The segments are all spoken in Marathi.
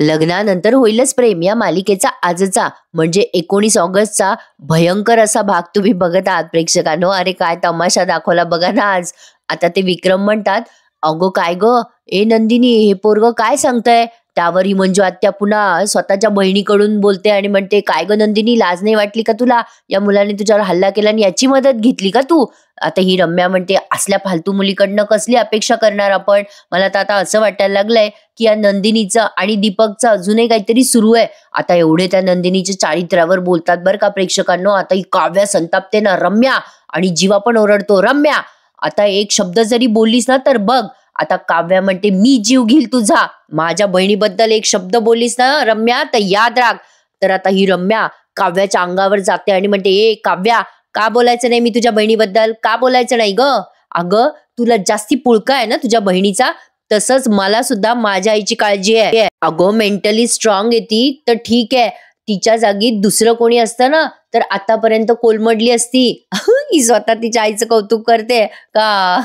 लग्नानंतर होईलच प्रेम या मालिकेचा आजचा म्हणजे 19 ऑगस्टचा भयंकर असा भाग तुम्ही बघत आहात प्रेक्षकांनो. अरे काय तमाशा दाखवला बघा ना आज. आता ते विक्रम म्हणतात, अगो काय ग, ए नंदिनी हे पोरग काय सांगतंय. त्यावर ही मंजू आत्या पुन्हा स्वतःच्या बहिणीकडून बोलते आणि म्हणते, काय ग नंदिनी, लाज नाही वाटली का तुला, या मुलाने तुझ्यावर हल्ला केला आणि याची मदत घेतली का तू. आता ही रम्या म्हणते, असल्या फालतू मुलीकडनं कसली अपेक्षा करणार आपण. मला तर आता असं वाटायला लागलंय की या नंदिनीचं आणि दीपकचं अजूनही काहीतरी सुरू आहे. आता एवढे त्या नंदिनीच्या चारित्र्यावर बोलतात बरं का प्रेक्षकांनो. आता ही काव्या संतापते ना रम्या, आणि जीवा पण ओरडतो, रम्या आता एक शब्द जरी बोललीस ना तर बघ. आता काव्या म्हणते, मी जीव घेईल तुझा, माझ्या बहिणीबद्दल एक शब्द बोललीस ना रम्या तर याद राख. तर आता ही रम्या काव्याच्या अंगावर जाते आणि म्हणते, ए काव्या, का बोलायचं नाही मी तुझ्या बहिणीबद्दल, का बोलायचं नाही ग. अगं तुला जास्ती पुळका आहे ना तुझ्या बहिणीचा, तसंच मला सुद्धा माझ्या आईची काळजी आहे. अगो मेंटली स्ट्रॉंग आहे ती तर ठीक आहे, तिच्या जागी दुसरं कोणी असतं ना तर आतापर्यंत कोलमडली असती. ही स्वतः तिच्या आईचं कौतुक करते का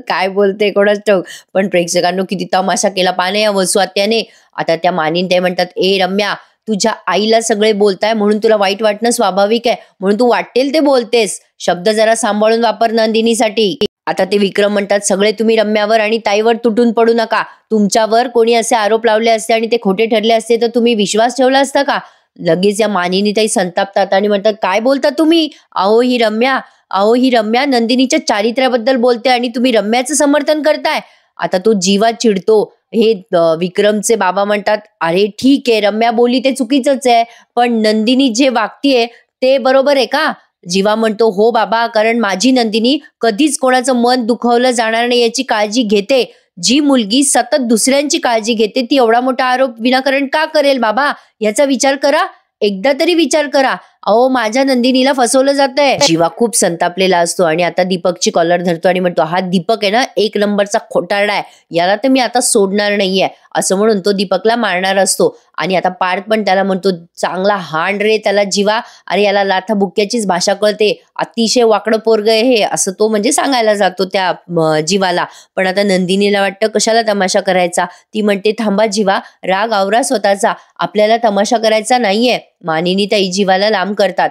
काय बोलते कोणाच ठाऊक. पण प्रेक्षकांनो किती तमाशा केला पाने या वसू आत्याने. आता त्या मानीन ते म्हणतात, ए रम्या, तुझ्या आईला सगळे बोलताय म्हणून तुला वाईट वाटणं स्वाभाविक आहे, म्हणून तू वाटेल ते बोलतेस, शब्द जरा सांभाळून वापर नंदिनीसाठी. आता ते विक्रम म्हणतात, सगळे तुम्ही रम्यावर आणि ताईवर तुटून पडू नका. तुमच्यावर कोणी असे आरोप लावले असते आणि ते खोटे ठरले असते तर तुम्ही विश्वास ठेवला असता का. लगेच या मानिनी ताई संतापतात आणि म्हणतात, काय बोलता तुम्ही, अहो ही रम्या नंदिनीच्या चारित्र्याबद्दल बोलते आणि तुम्ही रम्याचं समर्थन करताय. आता तो जीवा चिडतो. हे विक्रमचे बाबा म्हणतात, अरे ठीक आहे रम्या बोलली ते चुकीचंच आहे, पण नंदिनी जे वागतीये ते बरोबर आहे का. जीवा म्हणतो, हो बाबा, कारण माझी नंदिनी कधीच कोणाचं मन दुखवलं जाणार नाही याची काळजी घेते. जी मुलगी सतत दुसऱ्यांची काळजी घेते ती एवढा मोठा आरोप विनाकारण का करेल बाबा, याचा विचार करा, एकदा तरी विचार करा. अहो माझ्या नंदिनीला फसवलं जातंय. जीवा खूप संतापलेला असतो आणि आता दीपकची कॉलर धरतो आणि म्हणतो, हा दीपक आहे ना एक नंबरचा खोटारडा आहे, याला तर मी आता सोडणार नाहीये, असं म्हणून तो दीपकला मारणार असतो. आणि आता पार्थ पण त्याला म्हणतो, चांगला हांड रे त्याला जीवा, अरे याला लाथा बुक्क्याचीच भाषा कळते, अतिशय वाकडं पोरग आहे हे, असं तो म्हणजे सांगायला जातो त्या जीवाला. पण आता नंदिनीला वाटतं कशाला तमाशा करायचा. ती म्हणते, थांबा जीवा, राग आवरा स्वतःचा, आपल्याला तमाशा करायचा नाहीये. मानिनी ताई जीवाला लांब करतात.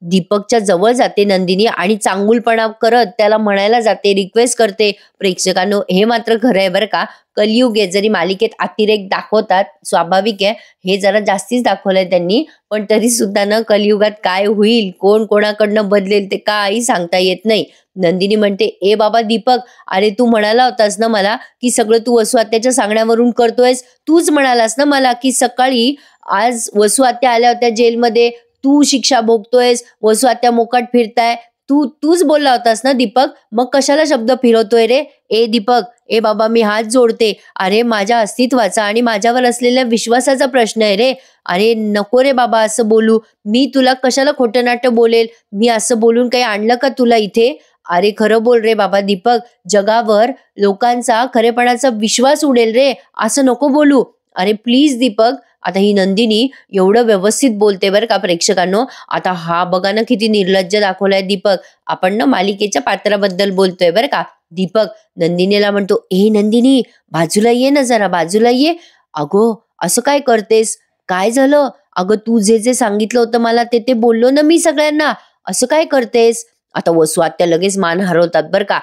दीपकच्या जवळ जाते नंदिनी आणि चांगुलपणा करत त्याला म्हणायला जाते, रिक्वेस्ट करते. प्रेक्षकांनो हे मात्र खरं आहे बरं का, कलियुग आहे. जरी मालिकेत अतिरेक दाखवतात, स्वाभाविक आहे, हे जरा जास्तीच दाखवलंय त्यांनी, पण तरी सुद्धा ना कलियुगात काय होईल, कोण कोणाकडनं बदलेल ते काही सांगता येत नाही. नंदिनी म्हणते, ए बाबा दीपक, अरे तू म्हणाला होतास ना मला की सगळं तू वसू आत्याच्या सांगण्यावरून करतोयस. तूच म्हणालास ना मला की सकाळी आज वसू आत्या आल्या होत्या जेलमध्ये, तू शिक्षा भोगतोयस, वसू आत्या मोकाट फिरताय, तूच बोलला होतास ना दीपक, मग कशाला शब्द फिरवतोय रे. ए दीपक, ए बाबा मी हात जोडते, अरे माझ्या अस्तित्वाचा आणि माझ्यावर असलेल्या विश्वासाचा प्रश्न आहे रे. अरे नको रे बाबा असं बोलू, मी तुला कशाला खोटं नाटं बोलेल, मी असं बोलून काही आणलं का तुला इथे. अरे खरं बोल रे बाबा दीपक, जगावर लोकांचा खरेपणाचा विश्वास उडेल रे, असं नको बोलू. अरे प्लीज दीपक. आता ही नंदिनी एवढं व्यवस्थित बोलते बरं का प्रेक्षकांनो. आता हा बघा ना किती निर्लज्ज दाखवलाय दीपक. आपण ना मालिकेच्या पात्राबद्दल बोलतोय बरं का. दीपक नंदिनीला म्हणतो, ए नंदिनी, बाजूला ये ना जरा, बाजूला ये. अगो असं काय करतेस, काय झालं. अगं तू जे जे सांगितलं होतं मला ते बोललो ना मी सगळ्यांना, असं काय करतेस. आता वसू आत्या लगेच मान हरवतात बरं का.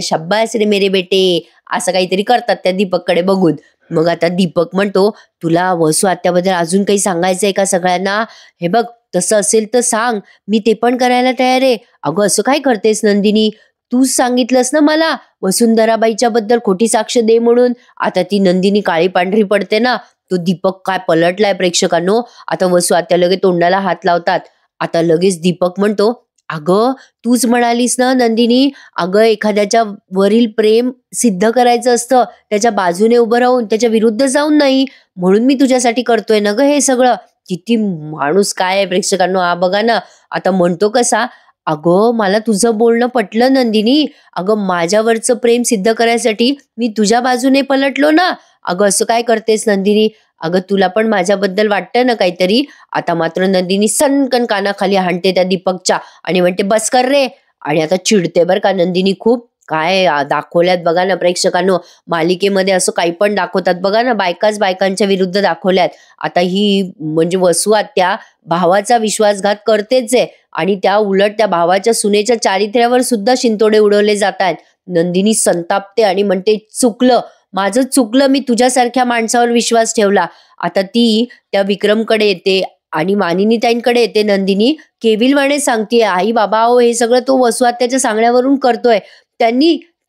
शाब्बास रे मेरे बेटे, असं काहीतरी करतात त्या दीपककडे बघून. मग आता दीपक म्हणतो, तुला वसू आत्याबद्दल अजून काही सांगायचंय का सगळ्यांना. हे बघ तसं असेल तर सांग, मी ते पण करायला तयार आहे. अगं असं काय करतेस नंदिनी, तूच सांगितलंस ना मला वसुंधराबाईच्या बद्दल खोटी साक्ष दे म्हणून. आता ती नंदिनी काळी पांढरी पडते ना. तो दीपक काय पलटलाय प्रेक्षकांनो. आता वसू आत्या लगेच तोंडाला हात लावतात. आता लगेच दीपक म्हणतो, अगं तूच म्हणालीस ना नंदिनी, अगं एखाद्याच्या वरील प्रेम सिद्ध करायचं असतं त्याच्या बाजूने उभं राहून, त्याच्या विरुद्ध जाऊन नाही, म्हणून मी तुझ्यासाठी करतोय ना ग हे सगळं. किती माणूस काय आहे प्रेक्षकांनो हा बघा ना. आता म्हणतो कसा, अगं मला तुझं बोलणं पटलं नंदिनी, अगं माझ्यावरचं प्रेम सिद्ध करायसाठी मी तुझ्या बाजूने पलटलो ना. अगं असं काय करतेस नंदिनी, अगं तुला पण माझ्याबद्दल वाटतं ना काहीतरी. आता मात्र नंदिनी सनकन कानाखाली हाणते त्या दीपकच्या आणि म्हणते, बस कर रे. आणि आता चिडते बरं का नंदिनी खूप, काय दाखवल्यात बघा ना प्रेक्षकांनो. मालिकेमध्ये असं काही पण दाखवतात बघा ना, बायकाच बायकांच्या विरुद्ध दाखवल्यात. आता ही म्हणजे वसू आत्या भावाचा विश्वासघात करतेच आहे आणि त्या उलट त्या भावाच्या सुनेच्या चारित्र्यावर सुद्धा शिंतोडे उडवले जात आहेत. नंदिनी संतापते आणि म्हणते, चुकलं, माझं चुकलं, मी तुझ्यासारख्या माणसावर विश्वास ठेवला. आता ती त्या विक्रमकडे येते आणि मानिनीताईंकडे येते. नंदिनी केविलवाणे सांगते, आई बाबा अहो हे सगळं तो वसू आत्याच्या सांगण्यावरून करतोय.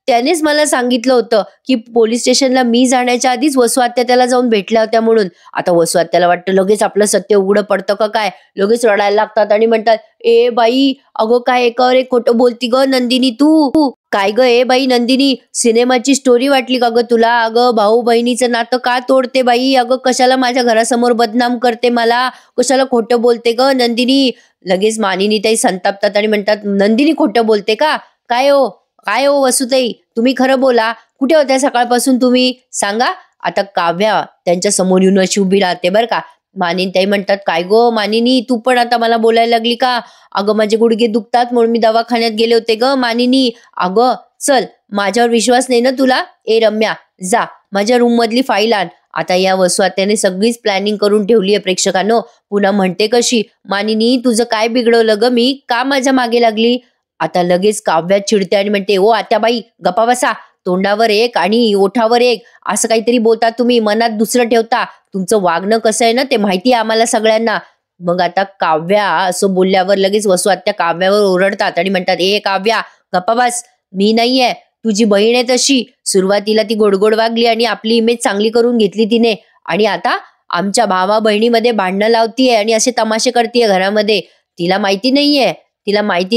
त्यानेच मला सांगितलं होतं की पोलीस स्टेशनला मी जाण्याच्या आधीच वसू आत्या त्याला जाऊन भेटल्या होत्या म्हणून. आता वसू आत्याला वाटतं लगेच आपलं सत्य उघडं पडतं का काय, लगेच रडायला लागतात आणि म्हणतात, ए बाई अगं काय एकावर एक खोटं बोलती ग नंदिनी तू. काय ग ए बाई नंदिनी, सिनेमाची स्टोरी वाटली का ग तुला? अगं भाऊ बहिणीचं नातं का तोडते बाई? अगं कशाला माझ्या घरासमोर बदनाम करते मला, कशाला खोटं बोलते ग नंदिनी? लगेच मानिनीताई संतापतात आणि म्हणतात, नंदिनी खोटं बोलते का? काय हो वसुताई, तुम्ही खरं बोला, कुठे होत्या सकाळपासून तुम्ही, सांगा. आता काव्या त्यांच्या समोर येऊन अशी उभी राहते बरं का. मानिनीताई म्हणतात, काय गो मानिनी, तू पण आता मला बोलायला लागली का? अगं माझे गुडघे दुखतात म्हणून मी दवाखान्यात गेले होते ग मानिनी. अगं चल, माझ्यावर विश्वास नाही ना तुला? ए रम्या, जा माझ्या रूम मधली फाईल आण. आता या वसू आत्याने सगळीच प्लॅनिंग करून ठेवली आहे प्रेक्षकांनो. पुन्हा म्हणते कशी, मानिनी तुझं काय बिघडवलं ग मी, का माझ्या मागे लागली? आता लगेच काव्यात चिडते आणि म्हणते, ओ आत्याबाई गप्पा बसा, तोंडावर एक आणि ओठावर एक असं काहीतरी बोलता तुम्ही, मनात दुसरं ठेवता. तुमचं वागणं कसं आहे ना ते माहिती आहे आम्हाला सगळ्यांना. मग आता काव्या असं बोलल्यावर लगेच वसू आत्या काव्यावर ओरडतात आणि म्हणतात, ए काव्या गप्पा बस, मी नाहीये, तुझी बहीण आहे तशी. सुरुवातीला ती गोडगोड वागली आणि आपली इमेज चांगली करून घेतली तिने, आणि आता आमच्या भावा बहिणीमध्ये भांडणं लावतीये आणि असे तमाशे करतीये घरामध्ये. तिला माहिती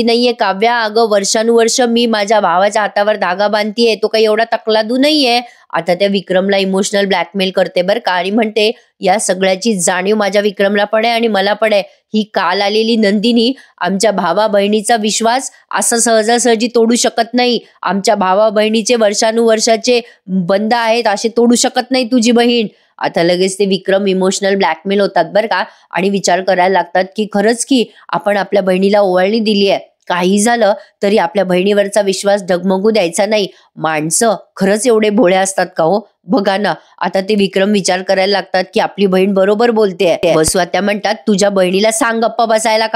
नाहीये काव्या, अगं वर्षानुवर्ष मी माझ्या भावाच्या हातावर धागा बांधतीये, तो काही एवढा तकलादू नाहीये. आता त्या विक्रमला इमोशनल ब्लॅकमेल करते बरं का, आणि म्हणते या सगळ्याची जाणीव माझ्या विक्रमला पण आहे आणि मला पण आहे. ही काल आलेली नंदिनी आमच्या भावा बहिणीचा विश्वास असं सहजासहजी तोडू शकत नाही. आमच्या भावा बहिणीचे वर्षानुवर्षाचे बंध आहेत, असे तोडू शकत नाही तुझी बहीण. आता लगेच ते विक्रम इमोशनल ब्लॅकमेल होतात बरं का, आणि विचार करायला लागतात की खरंच की आपण आपल्या बहिणीला ओवाळणी दिली आहे, काही झालं तरी आपल्या बहिणीवरचा विश्वास डगमगू द्यायचा नाही. माणसं खरंच एवढे भोळे असतात का हो? बघा ना, आता ते विक्रम विचार करायला लागतात की आपली बहीण बरोबर बोलते. वसू आत्या म्हणतात, तुझ्या बहिणीला सांग गप्प बसायला.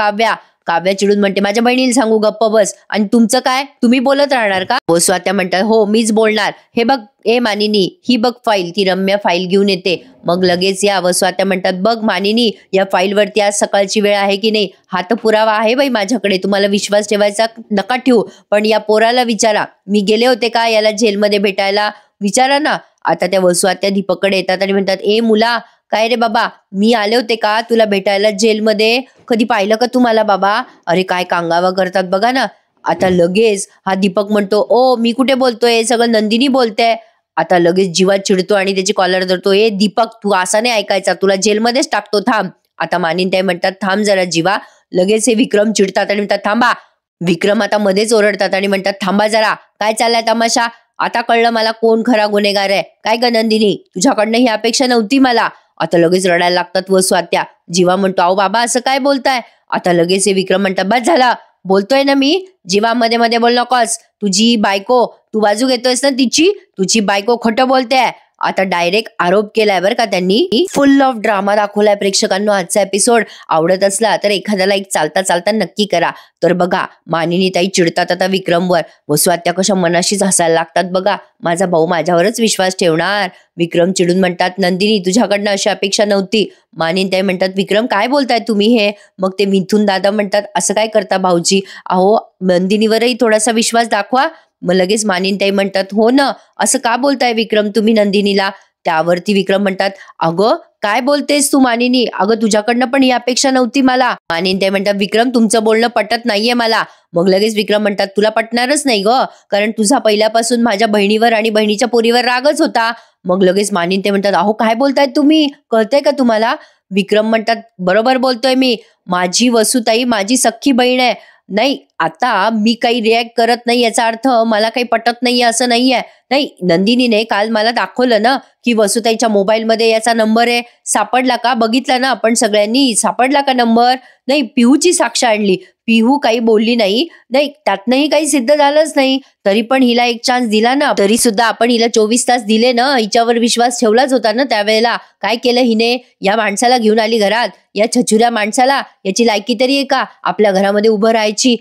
काव्या चिडून म्हणते, माझ्या बहिणीला सांगू गप्प बस, आणि तुमचं काय, तुम्ही बोलत राहणार का? वसू आत्या म्हणतात, हो मीच बोलणार. हे बघ ए मानिनी, ही बघ फाईल. ती रम्या फाईल घेऊन येते. मग लगेच या वसू आत्या म्हणतात, बघ मानिनी, या फाईलवरती आज सकाळची वेळ आहे की नाही, हा तर पुरावा आहे बाई माझ्याकडे, तुम्हाला विश्वास ठेवायचा नका ठेवू, पण या पोराला विचारा, मी गेले होते का याला जेलमध्ये भेटायला, विचारा ना. आता त्या वसू आत्या दीपककडे येतात आणि म्हणतात, ए मुला, काय रे बाबा, मी आले होते का तुला भेटायला जेलमध्ये, कधी पाहिलं का तुम्हाला बाबा? अरे काय कांगावा करतात बघा ना. आता लगेच हा दीपक म्हणतो, ओ मी कुठे बोलतोय, सगळं नंदिनी बोलते. आता लगेच जीवात चिडतो आणि त्याची कॉलर धरतो, ए दीपक तू असा नाही ऐकायचा, तुला जेलमध्येच टाकतो, थांब. आता मानिनीताई म्हणतात, थांब जरा जीवा. लगेच हे विक्रम चिडतात आणि म्हणतात, थांबा. विक्रम आता मध्येच ओरडतात आणि म्हणतात, थांबा जरा, काय चाललाय तमाशा? आता कळलं मला कोण खरा गुन्हेगार आहे. काय ग नंदिनी, तुझ्याकडनं ही अपेक्षा नव्हती मला. आता लगेच रडायला लागतात वसू आत्या. जीवा म्हणतो, अहो बाबा असं काय बोलताय? आता लगेच हे विक्रम म्हणतात, बस झाला, बोलतोय ना मी. जीवा मध्ये मध्ये बोल नकोस, तुझी बायको, तू बाजू घेतोयस ना तिची, तुझी बायको खोटं बोलते. आता डायरेक्ट आरोप केलाय बरं का त्यांनी. फुल ऑफ ड्रामा दाखवलाय प्रेक्षकांनो आजचा एपिसोड. आवडत असला तर एखाद्याला एक चालता चालता नक्की करा. तर बघा, मानिनीताई चिडतात आता विक्रमवर. वसू आत्या कशा मनाशीच हसायला लागतात बघा, माझा भाऊ माझ्यावरच विश्वास ठेवणार. विक्रम चिडून म्हणतात, नंदिनी तुझ्याकडनं अशी अपेक्षा नव्हती. मानिनीताई म्हणतात, विक्रम काय बोलताय तुम्ही हे? मग ते मिथून दादा म्हणतात, असं काय करता भाऊजी, अहो नंदिनीवरही थोडासा विश्वास दाखवा. मग लगेच मानिनीताई म्हणतात, हो ना, असं का बोलताय विक्रम तुम्ही नंदिनीला? त्यावरती विक्रम म्हणतात, अगं काय बोलतेस तू मानिनी, अगं तुझ्याकडनं पण ही अपेक्षा नव्हती मला. मानिनीताई म्हणतात, विक्रम तुमचं बोलणं पटत नाहीये मला. मग लगेच विक्रम म्हणतात, तुला पटणारच नाही ग, कारण तुझा पहिल्यापासून माझ्या बहिणीवर आणि बहिणीच्या पोरीवर रागच होता. मग लगेच मानिनीताई म्हणतात, अहो काय बोलताय तुम्ही, कळतंय का तुम्हाला? विक्रम म्हणतात, बरोबर बोलतोय मी, माझी वसुताई माझी सख्खी बहीण आहे. नाही, आता मी काही रिॲक्ट करत नाही याचा अर्थ मला काही पटत नाहीये असं नाहीये. नाही, नंदिनीने काल मला दाखवलं ना की वसुताईच्या मोबाईलमध्ये याचा नंबर आहे, सापडला का? बघितला ना आपण सगळ्यांनी, सापडला का नंबर? नाही, पिऊची साक्ष आणली. पिहू काही बोलली नाही. नाही, त्यातनंही काही सिद्ध झालंच नाही. तरी पण हिला एक चान्स दिला ना. तरी सुद्धा आपण हिला 24 तास दिले ना. हिच्यावर विश्वास ठेवलाच होता ना त्यावेळेला. काय केलं हिने? या माणसाला घेऊन आली घरात, या छछुऱ्या माणसाला. याची लायकी तरी आहे का आपल्या घरामध्ये उभं राहायची?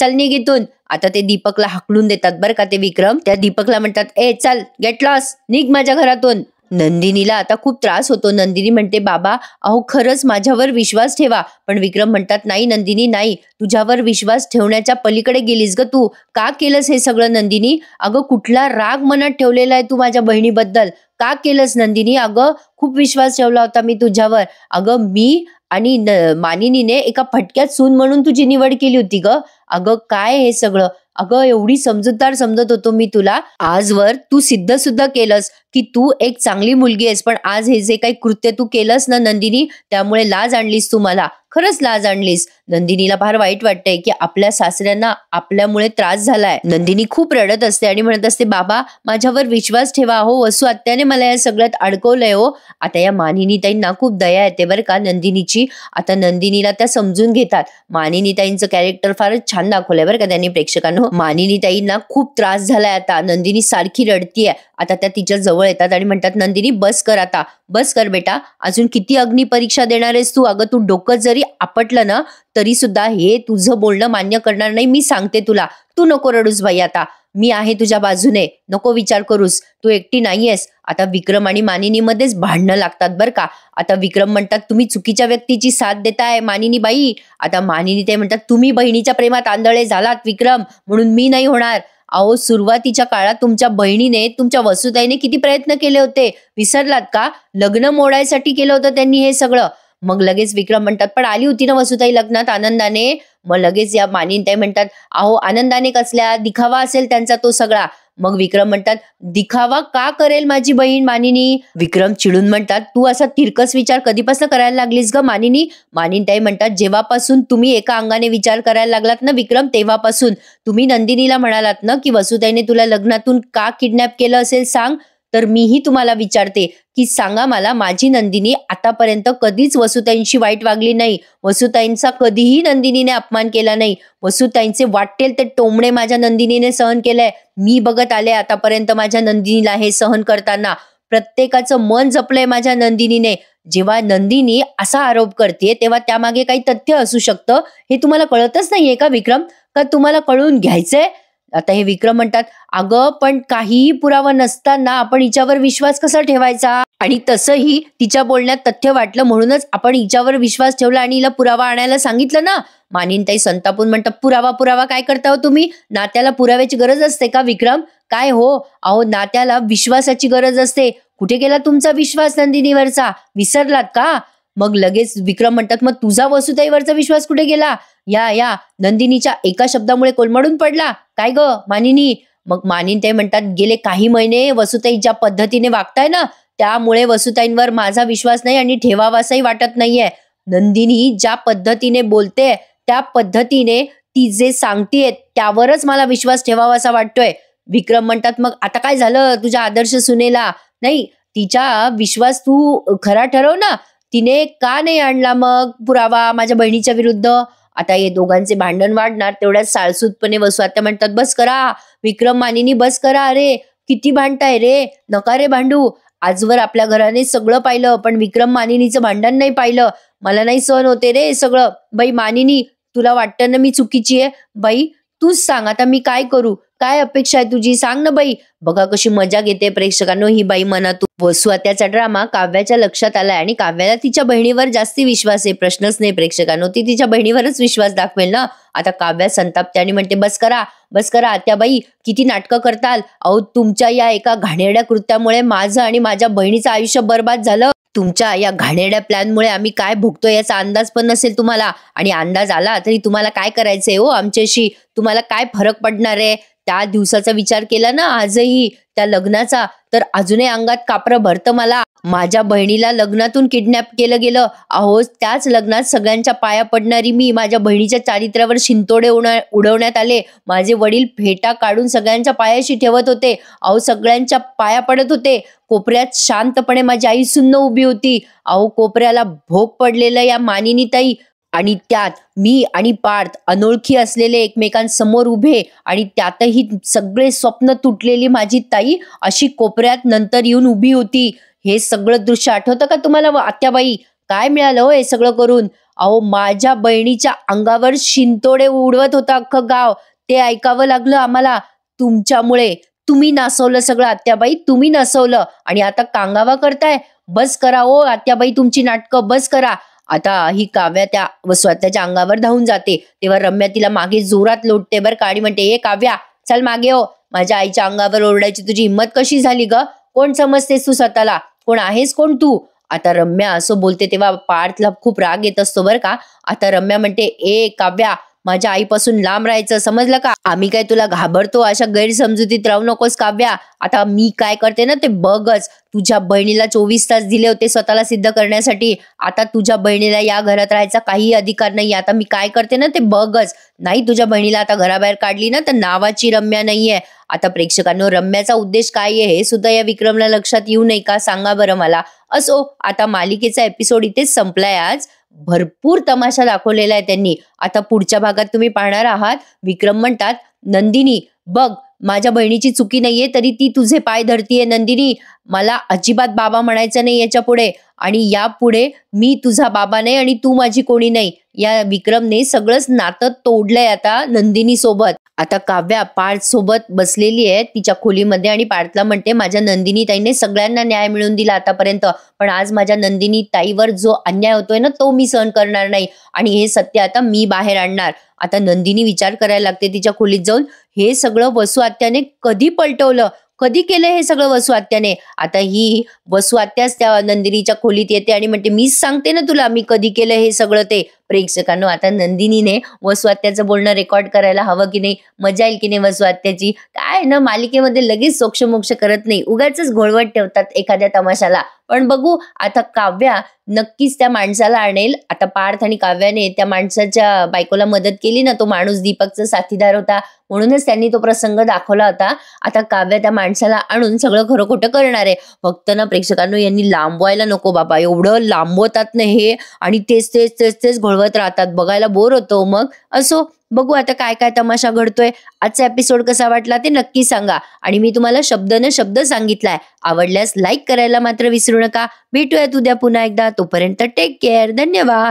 चल निघ इथून. आता ते दीपकला हाकलून देतात बरं का ते विक्रम. त्या दीपकला म्हणतात, चल गेट लॉस, निघ माझ्या घरातून. नंदिनीला आता खूप त्रास होतो. नंदिनी म्हणते, बाबा अहो खरंच माझ्यावर विश्वास ठेवा. पण विक्रम म्हणतात, नाही नंदिनी नाही, तुझ्यावर विश्वास ठेवण्याच्या पलीकडे गेलीस ग तू. का केलंस हे सगळं नंदिनी? अगं कुठला राग मनात ठेवलेला आहे तू माझ्या बहिणीबद्दल? का केलंस नंदिनी? अगं खूप विश्वास ठेवला होता मी तुझ्यावर. अगं मी आणि मानिनीने एका फटक्यात सून म्हणून तुझी निवड केली होती ग. अगं काय हे सगळं? अगं एवढी समजूतदार समजत होतो मी तुला. आजवर तू सिद्ध सुद्धा केलंस की तू एक चांगली मुलगी आहेस. पण आज हे जे काही कृत्य तू केलंस ना नंदिनी, त्यामुळे लाज आणलीस तू मला. खरंच लाज आणलीस. नंदिनीला फार वाईट वाटतंय की आपल्या सासऱ्यांना आपल्यामुळे त्रास झालाय. नंदिनी खूप रडत असते आणि म्हणत असते, बाबा माझ्यावर विश्वास ठेवा. हो वसू आत्याने मला या सगळ्यात अडकवलंय हो. आता या मानिनी ताईंना खूप दया येते बरं का नंदिनीची. आता नंदिनीला त्या समजून घेतात. मानिनी ताईंचं कॅरेक्टर फारच छान दाखवलंय बरं का त्यांनी प्रेक्षकांनो. मानिनी ताईंना खूप त्रास झालाय आता. नंदिनी सारखी रडतीये. आता त्या तिच्या जवळ येतात आणि म्हणतात, नंदिनी बस कर आता, बस कर बेटा. अजून किती अग्नी परीक्षा देणार आहेस तू? अगं तू डोकं जरी आपटलं ना तरी सुद्धा हे तुझं बोलणं मान्य करणार नाही. मी सांगते तुला, तू नको रडूस बाई आता. मी आहे तुझ्या बाजूने, नको विचार करूस. तू एकटी नाहीयेस. आता विक्रम आणि मानिनी मध्येच भांडणं लागतात बरं का. आता विक्रम म्हणतात, तुम्ही चुकीच्या व्यक्तीची साथ देताय मानिनी बाई. आता मानिनी ते म्हणतात, तुम्ही बहिणीच्या प्रेमात आंधळे झालात विक्रम, म्हणून मी नाही होणार. अहो सुरुवातीच्या काळात तुमच्या बहिणीने, तुमच्या वसुताईने किती प्रयत्न केले होते, विसरलात का? लग्न मोडायसाठी केलं होतं त्यांनी हे सगळं. मग लगेच विक्रम म्हणतात, पण आली होती ना वसुताई लग्नात आनंदाने. मग लगेच या मानिनीताई म्हणतात, अहो आनंदाने कसल्या, दिखावा असेल त्यांचा तो सगळा. मग विक्रम म्हणतात, दिखावा का करेल माझी बहीण मानिनी? विक्रम चिडून म्हणतात, तू असा तिरकस विचार कधीपासून करायला लागलीस ग मानिनी? मानिनीताई म्हणतात, जेव्हापासून तुम्ही एका अंगाने विचार करायला लागलात ना विक्रम, तेव्हापासून. तुम्ही नंदिनीला म्हणालात ना की वसुताईने तुला लग्नातून का किडनॅप केलं असेल सांग. तर मीही तुम्हाला विचारते की सांगा मला, माझी नंदिनी आतापर्यंत कधीच वसुताईंशी वाईट वागली नाही. वसुताईंचा कधीही नंदिनीने अपमान केला नाही. वसुताईंचे वाटेल ते टोमणे माझ्या नंदिनीने सहन केलंय. मी बघत आले आतापर्यंत माझ्या नंदिनीला हे सहन करताना. प्रत्येकाचं मन जपलंय माझ्या नंदिनीने. जेव्हा नंदिनी असा आरोप करते तेव्हा त्यामागे काही तथ्य असू शकतं. हे तुम्हाला कळतच नाहीये का विक्रम? का तुम्हाला कळून घ्यायचंय? आता हे विक्रम म्हणतात, अगं पण काहीही पुरावा नसताना आपण हिच्यावर विश्वास कसा ठेवायचा? आणि तसंही तिच्या बोलण्यात तथ्य वाटलं म्हणूनच आपण हिच्यावर विश्वास ठेवला आणि हिला पुरावा आणायला सांगितलं ना. मानिनीताई संतापून म्हणतात, पुरावा पुरावा काय करता हो तुम्ही? नात्याला पुराव्याची गरज असते का विक्रम? काय हो? अहो नात्याला विश्वासाची गरज असते. कुठे गेला तुमचा विश्वास नंदिनीवरचा? विसरलात का? मग लगेच विक्रम म्हणतात, मग तुझा वसुताईवरचा विश्वास कुठे गेला? या नंदिनीच्या एका शब्दामुळे कोलमडून पडला काय ग मानिनी? मग मानिनीताई म्हणतात, गेले काही महिने वसुताई ज्या पद्धतीने वागताय ना, त्यामुळे वसुताईंवर माझा विश्वास नाही आणि ठेवावासाही वाटत नाहीये. नंदिनी ज्या पद्धतीने बोलते, त्या पद्धतीने ती जे सांगतेय त्यावरच मला विश्वास ठेवावासा वाटतोय. विक्रम म्हणतात, मग आता काय झालं तुझ्या आदर्श सुनेला? नाही, तिचा विश्वास तू खरा ठरव ना. तिने का नाही आणला मग पुरावा माझ्या बहिणीच्या विरुद्ध? आता हे दोघांचे भांडण वाढणार तेवढ्यात साळसूतपणे वसू आत्या म्हणतात, बस करा विक्रम मानिनी, बस करा. अरे किती भांडताय रे, नका रे भांडू. आजवर आपल्या घराने सगळं पाहिलं पण विक्रम मानिनीचं भांडण नाही पाहिलं. मला नाही सहन होते रे हे सगळं. बाई मानिनी, तुला वाटतं ना मी चुकीची आहे? बाई तूच सांग आता मी काय करू? काय अपेक्षा आहे तुझी? सांग ना बाई. बघा कशी मजा घेते प्रेक्षकांनो ही बाई मनातून. वसू आत्याचा ड्रामा काव्याच्या लक्षात आलाय आणि काव्याला तिच्या बहिणीवर जास्ती विश्वास आहे. प्रश्नच नाही प्रेक्षकांनो, ती तिच्या बहिणीवरच विश्वास दाखवेल ना. आता काव्या संतापते आणि म्हणते, बस करा आत्याबाई, किती नाटकं करताल. अहो तुमच्या या एका घाणेरड्या कृत्यामुळे माझं आणि माझ्या बहिणीचं आयुष्य बर्बाद झालं. तुमच्या या घाणेरड्या प्लॅनमुळे आम्ही काय भोगतोय याचा अंदाज पण नसेल तुम्हाला. आणि अंदाज आला तरी तुम्हाला काय करायचंय हो आमच्याशी? तुम्हाला काय फरक पडणार आहे? त्या दिवसाचा विचार केला ना आजही त्या लग्नाचा, तर अजूनही अंगात कापरं भरतं मला. माझ्या बहिणीला लग्नातून किडनॅप केलं गेलं. अहो त्याच लग्नात सगळ्यांच्या पाया पडणारी मी. माझ्या बहिणीच्या चारित्र्यावर शिंतोडे उडवण्यात आले. माझे वडील फेटा काढून सगळ्यांच्या पायाशी ठेवत होते. अहो सगळ्यांच्या पाया पडत होते. कोपऱ्यात शांतपणे माझी आई सुन्न उभी होती. अहो कोपऱ्याला भोग पडलेलं या मानिनीताई आणि त्यात मी आणि पार्थ अनोळखी असलेले एकमेकांसमोर उभे आणि त्यातही सगळे स्वप्न तुटलेली माझी ताई अशी कोपऱ्यात नंतर येऊन उभी होती. हे सगळं दृश्य आठवतं का तुम्हाला आत्याबाई? काय मिळालं हो हे सगळं करून? अहो माझ्या बहिणीच्या अंगावर शिंतोडे उडवत होतं अख्खं गाव. ते ऐकावं लागलं आम्हाला तुमच्यामुळे. तुम्ही नासवलं सगळं आत्याबाई, तुम्ही नासवलं आणि आता कांगावा करताय. बस करा ओ आत्याबाई तुमची नाटकं, बस करा. आता ही काव्या त्या वसुआत्याच्या अंगावर धावून जाते तेव्हा रम्या तिला मागे जोरात लोटते बरं का आणि म्हणते, ए काव्या चल मागे हो. माझ्या आईच्या अंगावर ओरडायची तुझी हिंमत कशी झाली ग? कोण समजतेस तू स्वतःला? कोण आहेस कोण तू? आता रम्या असं बोलते तेव्हा पार्थला खूप राग येत असतो बरं का. आता रम्या म्हणते, ए काव्या माझ्या आईपासून लांब राहायचं, समजलं का? आम्ही काय तुला घाबरतो? अशा गैरसमजुतीत राहू नकोस काव्या. आता मी काय करते ना ते बघच. तुझ्या बहिणीला 24 तास दिले होते स्वतःला सिद्ध करण्यासाठी. आता तुझ्या बहिणीला या घरात राहायचा काही अधिकार नाही. आता मी काय करते ना ते बघच. नाही तुझ्या बहिणीला आता घराबाहेर काढली ना तर नावाची रम्या नाहीये. आता प्रेक्षकांनो रम्याचा उद्देश काय आहे हे सुद्धा या विक्रमला लक्षात येऊ नये का? सांगा बरं मला. असो आता मालिकेचा एपिसोड इथेच संपलाय आज. भरपूर तमाशा दाखवलेला आहे त्यांनी. आता पुढच्या भागात तुम्ही पाहणार आहात विक्रम म्हणतात, नंदिनी बघ माझ्या बहिणीची चुकी नाहीये तरी ती तुझे पाय धरतीये. नंदिनी मला अजिबात बाबा म्हणायचं नाही याच्या पुढे आणि यापुढे मी तुझा बाबा नाही आणि तू माझी कोणी नाही. या विक्रमने सगळंच नातं तोडलंय आता नंदिनी सोबत. आता काव्या पार्थ सोबत बसलेली आहे तिच्या खोलीमध्ये आणि पार्थला म्हणते, माझ्या नंदिनी ताईने सगळ्यांना न्याय मिळवून दिला आतापर्यंत, पण आज माझ्या नंदिनी ताईवर जो अन्याय होतोय ना तो मी सहन करणार नाही आणि हे सत्य आता मी बाहेर आणणार. आता नंदिनी विचार करायला लागते तिच्या खोलीत जाऊन, हे सगळं वसु आत्याने कधी पलटवलं? कधी केलं हे सगळं वसु आत्याने? आता ही वसु आत्याच त्या नंदिनीच्या खोलीत येते आणि म्हणते, मीच सांगते ना तुला मी कधी केलं हे सगळं ते. प्रेक्षकांनो आता नंदिनीने वसु आत्याचं बोलणं रेकॉर्ड करायला हवं की नाही? मजा येईल की नाही वसु आत्याची? काय ना मालिकेमध्ये लगेच सोक्षमोक्ष करत नाही, उगाचच घोळवट ठेवतात एखाद्या तमाशाला. पण बघू आता काव्या नक्कीच त्या माणसाला आणेल. आता पार्थ आणि काव्याने त्या माणसाच्या बायकोला मदत केली ना, तो माणूस दीपकचा साथीदार होता म्हणूनच त्यांनी तो प्रसंग दाखवला होता. आता काव्या त्या माणसाला आणून सगळं खरं खोटं करणार आहे. फक्त ना प्रेक्षकांनो यांनी लांबवायला नको बाबा, एवढं लांबवतात ना हे आणि तेच तेच तेच तेच घोळवत राहतात, बघायला बोर होतो मग. असो बघू आता काय काय तमाशा घडतोय. आजचा एपिसोड कसा वाटला ते नक्की सांगा आणि मी तुम्हाला शब्द न शब्द सांगितलाय. आवडल्यास लाईक करायला मात्र विसरू नका. भेटूयात उद्या पुन्हा एकदा. तोपर्यंत टेक केअर. धन्यवाद.